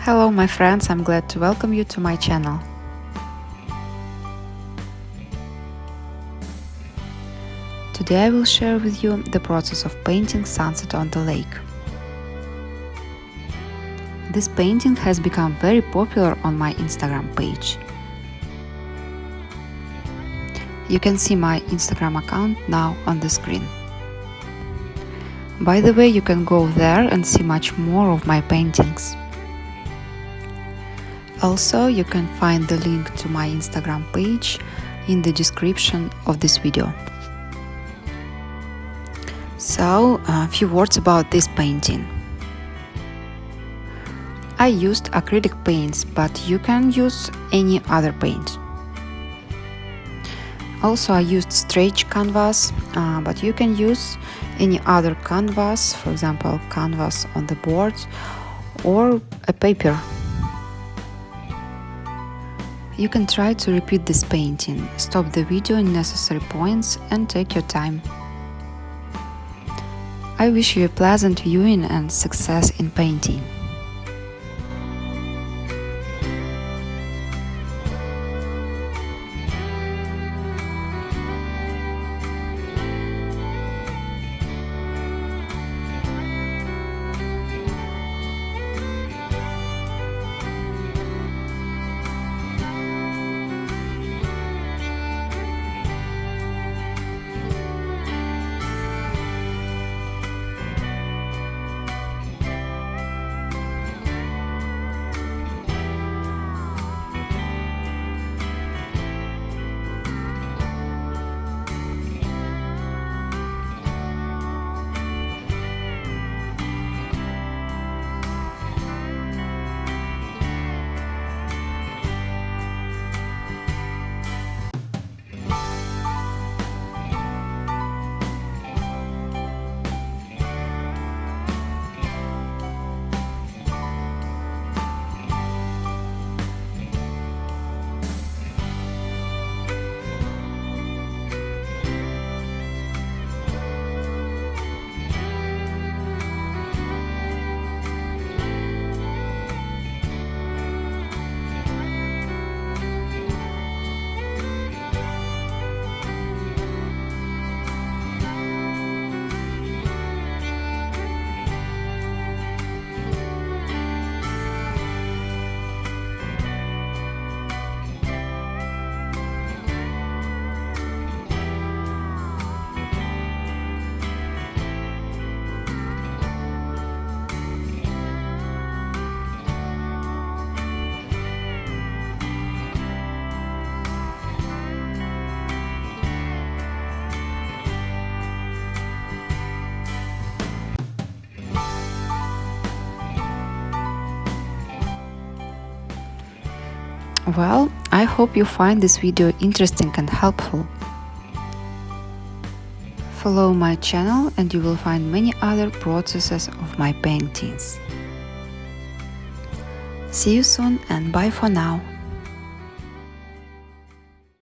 Hello my friends, I'm glad to welcome you to my channel. Today I will share with you the process of painting sunset on the lake. This painting has become very popular on my Instagram page. You can see my Instagram account now on the screen. By the way, you can go there and see much more of my paintings. Also, you can find the link to my Instagram page in the description of this video. So, a few words about this painting. I used acrylic paints, but you can use any other paint. Also, I used stretch canvas, but you can use any other canvas, for example, canvas on the board or a paper. You can try to repeat this painting, stop the video in necessary points and take your time. I wish you a pleasant viewing and success in painting. Well, I hope you find this video interesting and helpful. Follow my channel and you will find many other processes of my paintings. See you soon and bye for now.